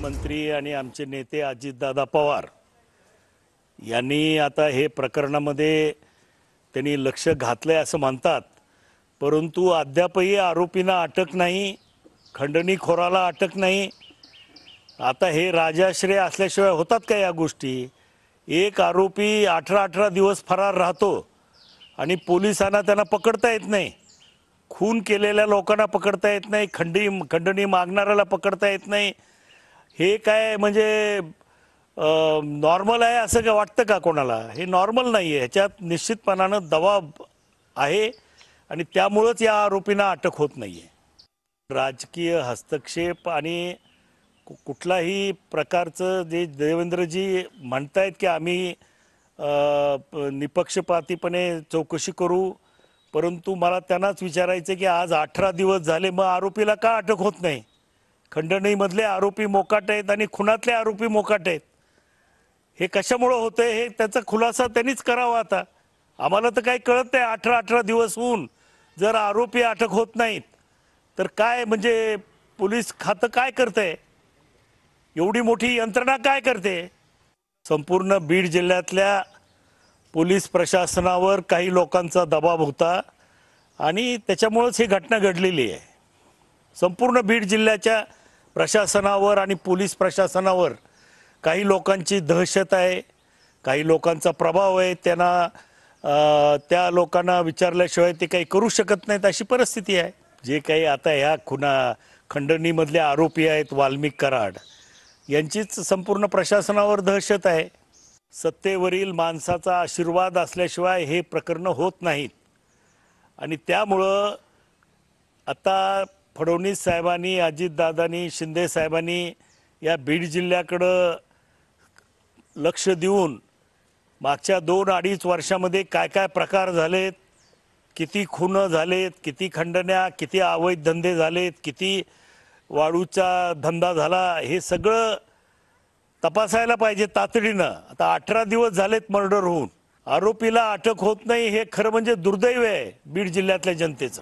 मुख्यमंत्री आणि आमचे नेते अजितदादा पवार यांनी आता हे प्रकरणामध्ये त्यांनी लक्ष घातलंय असं म्हणतात, परंतु अद्यापही आरोपींना अटक नाही, खंडणीखोराला अटक नाही। आता हे राजाश्रय असल्याशिवाय होतात का या गोष्टी? एक आरोपी 18 दिवस फरार राहतो आणि पोलिसांना त्यांना पकडता येत नाही, खून केलेल्या लोकांना पकडता येत नाही, खंडणी मागणाऱ्याला पकडता येत नाही। हे काय म्हणजे नॉर्मल आहे असं का वाटतं का कोणाला? हे नॉर्मल नाही आहे, ह्याच्यात निश्चितपणानं दबाव आहे आणि त्यामुळेच या आरोपींना अटक होत नाही आहे। राजकीय हस्तक्षेप आणि कुठलाही प्रकारचं जे देवेंद्रजी म्हणतायत की आम्ही निपक्षपातीपणे चौकशी करू, परंतु मला त्यांनाच विचारायचं की आज 18 दिवस झाले, मग आरोपीला का अटक होत नाही? खंडणीमधले आरोपी मोकाट आहेत आणि खुनातले आरोपी मोकाट आहेत। हे कशामुळे होतंय हे त्याचा खुलासा त्यांनीच करावा। आता आम्हाला तर काही कळत नाही। 18 दिवस होऊन जर आरोपी अटक होत नाहीत तर काय म्हणजे पोलीस खातं काय करतंय? एवढी मोठी यंत्रणा काय करते? संपूर्ण बीड जिल्ह्यातल्या पोलीस प्रशासनावर काही लोकांचा दबाव होता आणि त्याच्यामुळेच ही घटना घडलेली आहे। संपूर्ण बीड जिल्ह्याच्या प्रशासनावर आणि पोलीस प्रशासनावर काही लोकांची दहशत आहे, काही लोकांचा प्रभाव आहे। त्यांना त्या लोकांना विचारल्याशिवाय ते काही करू शकत नाहीत अशी परिस्थिती आहे। जे काही आता ह्या खंडणीमधले आरोपी आहेत वाल्मिक कराड यांचीच संपूर्ण प्रशासनावर दहशत आहे। सत्तेवरील माणसाचा आशीर्वाद असल्याशिवाय हे प्रकरण होत नाहीत आणि त्यामुळं आता फडणवीस साहेबांनी, अजितदादांनी, शिंदे साहेबांनी या बीड जिल्ह्याकडं लक्ष देऊन मागच्या 2-2.5 वर्षामध्ये काय काय प्रकार झालेत, किती खून झालेत, किती खंडण्या, किती अवैध धंदे झालेत, किती वाळूचा धंदा झाला, हे सगळं तपासायला पाहिजे तातडीनं। आता 18 दिवस झालेत मर्डर होऊन, आरोपीला अटक होत नाही, हे खरं म्हणजे दुर्दैव आहे बीड जिल्ह्यातल्या जनतेचं।